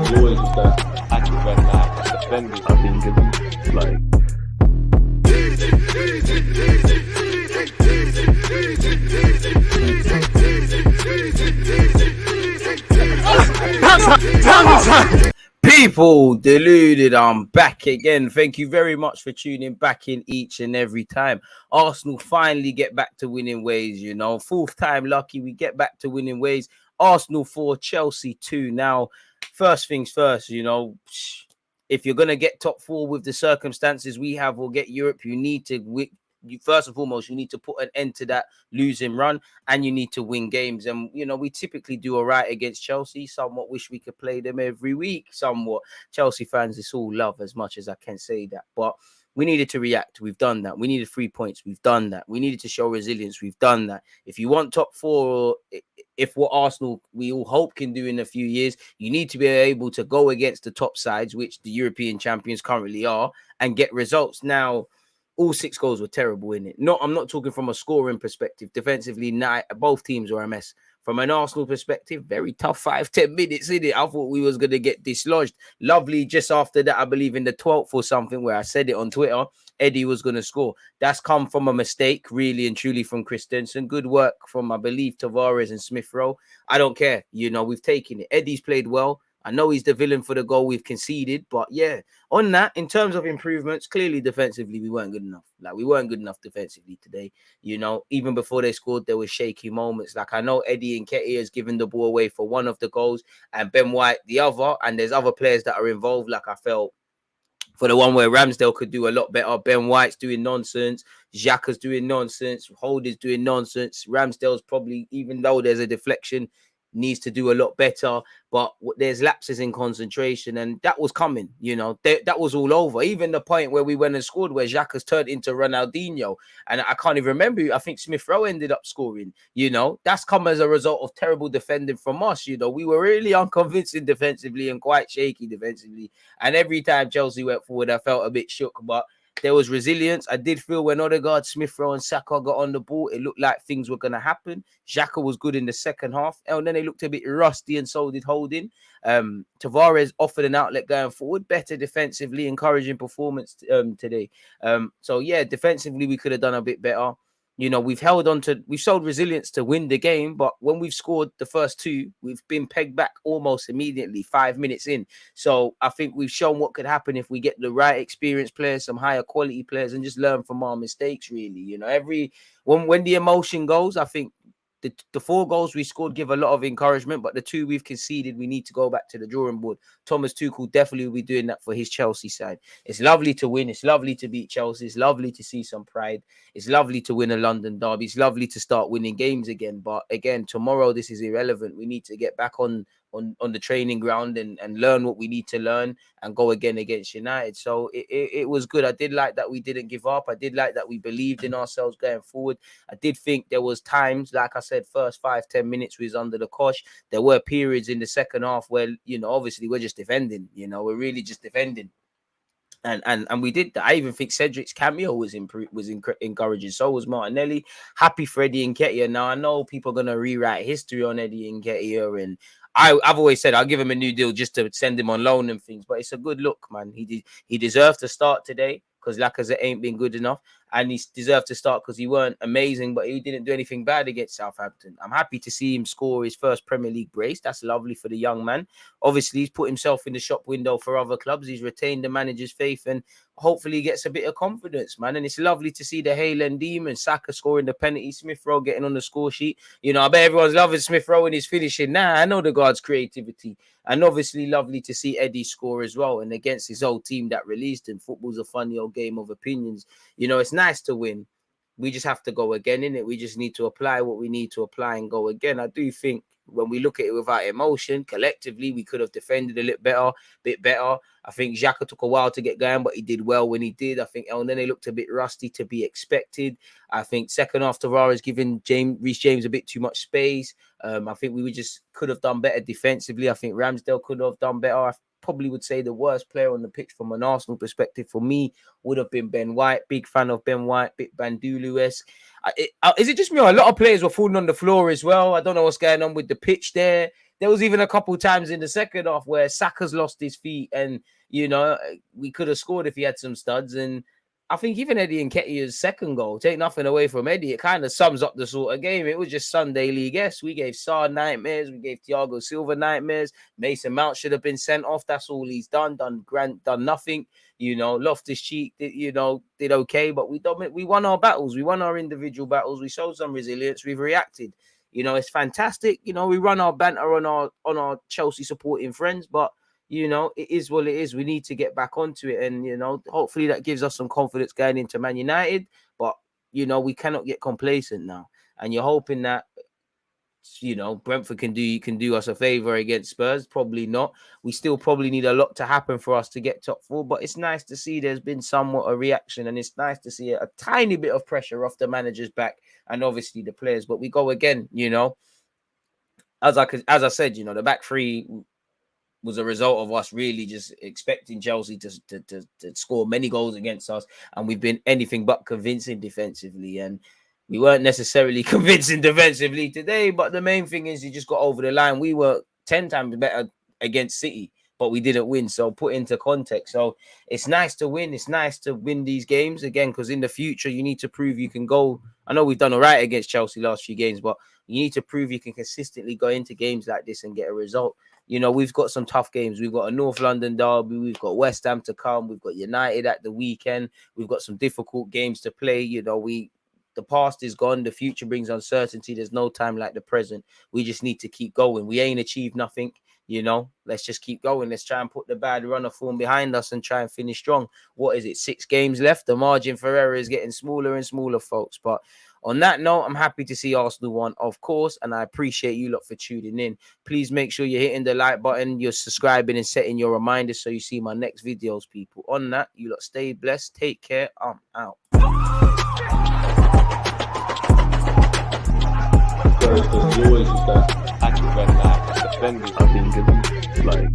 You always just that. I just went like defending. I think it's like. People, Deluded, I'm back again. Thank you very much for tuning back in each and every time. Arsenal finally get back to winning ways, you know. Fourth time lucky, we get back to winning ways. Arsenal 4, Chelsea 2. Now, first things first, you know, if you're going to get top 4 with the circumstances we have or get Europe, you need to first and foremost, you need to put an end to that losing run and you need to win games. And, you know, we typically do all right against Chelsea. Somewhat wish we could play them every week. Somewhat Chelsea fans, it's all love as much as I can say that. But we needed to react. We've done that. We needed 3 points. We've done that. We needed to show resilience. We've done that. If you want top 4, if what Arsenal we all hope can do in a few years, you need to be able to go against the top sides, which the European champions currently are, and get results. Now, all 6 goals were terrible in it. I'm not talking from a scoring perspective. Defensively, both teams were a mess. From an Arsenal perspective, very tough 5-10 minutes in it. I thought we was going to get dislodged. Lovely just after that, I believe in the 12th or something, where I said it on Twitter, Eddie was going to score. That's come from a mistake, really and truly, from Christensen. Good work from, I believe, Tavares and Smith Rowe. I don't care. You know, we've taken it. Eddie's played well. I know he's the villain for the goal we've conceded, but yeah, on that, in terms of improvements, clearly defensively, we weren't good enough. Like, we weren't good enough defensively today. You know, even before they scored, there were shaky moments. Like, I know Eddie Nketiah has given the ball away for one of the goals and Ben White the other, and there's other players that are involved. Like, I felt for the one where Ramsdale could do a lot better. Ben White's doing nonsense. Xhaka's doing nonsense. Holder's doing nonsense. Ramsdale's probably, even though there's a deflection, needs to do a lot better, but there's lapses in concentration, and that was coming, you know, that was all over. Even the point where we went and scored, where Xhaka's turned into Ronaldinho, and I can't even remember, I think Smith Rowe ended up scoring, you know, that's come as a result of terrible defending from us. You know, we were really unconvincing defensively and quite shaky defensively, and every time Chelsea went forward, I felt a bit shook, but there was resilience. I did feel when Odegaard, Smith Rowe and Saka got on the ball, it looked like things were going to happen. Xhaka was good in the second half. And then they looked a bit rusty, and so did Holding. Tavares offered an outlet going forward. Better defensively, encouraging performance today. So, yeah, defensively, we could have done a bit better. You know, we've showed resilience to win the game, but when we've scored the first 2, we've been pegged back almost immediately, 5 minutes in. So I think we've shown what could happen if we get the right experienced players, some higher quality players, and just learn from our mistakes, really. You know, when the emotion goes, I think the 4 goals we scored give a lot of encouragement, but the 2 we've conceded, we need to go back to the drawing board. Thomas Tuchel definitely will be doing that for his Chelsea side. It's lovely to win. It's lovely to beat Chelsea. It's lovely to see some pride. It's lovely to win a London derby. It's lovely to start winning games again. But again, tomorrow, this is irrelevant. We need to get back on the training ground and learn what we need to learn and go again against United. So it was good. I did like that we didn't give up. I did like that we believed in ourselves going forward. I did think there was times, like I said, first 5-10 minutes we was under the cosh. There were periods in the second half where, you know, obviously we're just defending. You know, we're really just defending. And we did that. I even think Cedric's cameo was encouraging. So was Martinelli. Happy for Eddie Nketiah. Now, I know people are going to rewrite history on Eddie Nketiah, and I've always said I'll give him a new deal just to send him on loan and things. But it's a good look, man. He deserves to start today because Lacazette ain't been good enough. And he deserved to start because he weren't amazing, but he didn't do anything bad against Southampton. I'm happy to see him score his first Premier League brace. That's lovely for the young man. Obviously, he's put himself in the shop window for other clubs. He's retained the manager's faith and hopefully he gets a bit of confidence, man. And it's lovely to see the Haaland demon, Saka scoring the penalty, Smith Rowe getting on the score sheet. You know, I bet everyone's loving Smith Rowe and his finishing. Nah, I know the guard's creativity. And obviously lovely to see Eddie score as well. And against his old team that released him. Football's a funny old game of opinions. You know, it's nice to win. We just have to go again, innit? We just need to apply what we need to apply and go again. I do think when we look at it without emotion, collectively, we could have defended a bit better. I think Xhaka took a while to get going, but he did well when he did. I think Elneny looked a bit rusty to be expected. I think second half, Tavares giving Reece James a bit too much space. I think we just could have done better defensively. I think Ramsdale could have done better. I probably would say the worst player on the pitch from an Arsenal perspective for me would have been Ben White. Big fan of Ben White, bit Bandulu-esque. Is it just me or a lot of players were falling on the floor as well? I don't know what's going on with the pitch there. there was even a couple times in the second half where Saka's lost his feet, and you know, we could have scored if he had some studs. And I think even Eddie Nketiah's second goal, take nothing away from Eddie, it kind of sums up the sort of game. It was just Sunday League-esque. We gave Sarr nightmares. We gave Thiago Silva nightmares. Mason Mount should have been sent off. That's all he's done. Done nothing. You know, Loftus-Cheek, did okay, but we won our battles. We won our individual battles. We showed some resilience. We've reacted. You know, it's fantastic. You know, we run our banter on our Chelsea supporting friends, but you know, it is what it is. We need to get back onto it. And, you know, hopefully that gives us some confidence going into Man United. But, you know, we cannot get complacent now. And you're hoping that, you know, Brentford can do us a favor against Spurs. Probably not. We still probably need a lot to happen for us to get top four. But it's nice to see there's been somewhat a reaction. And it's nice to see a tiny bit of pressure off the manager's back and obviously the players. But we go again, you know. As I said, you know, the back three was a result of us really just expecting Chelsea to score many goals against us, and we've been anything but convincing defensively, and we weren't necessarily convincing defensively today. But the main thing is you just got over the line. We were 10 times better against City, but we didn't win. So put into context. So it's nice to win. It's nice to win these games again, because in the future you need to prove you can go. I know we've done all right against Chelsea last few games, but you need to prove you can consistently go into games like this and get a result. You know, we've got some tough games. We've got a North London derby. We've got West Ham to come. We've got United at the weekend. We've got some difficult games to play. You know, the past is gone. The future brings uncertainty. There's no time like the present. We just need to keep going. We ain't achieved nothing. You know, let's just keep going. Let's try and put the bad run of form behind us and try and finish strong. What is it? 6 games left. The margin for error is getting smaller and smaller, folks. But on that note, I'm happy to see Arsenal won, of course, and I appreciate you lot for tuning in. Please make sure you're hitting the like button, you're subscribing and setting your reminders so you see my next videos, people. On that, you lot stay blessed. Take care. I'm out. So it's always just that active and defending. I think it's like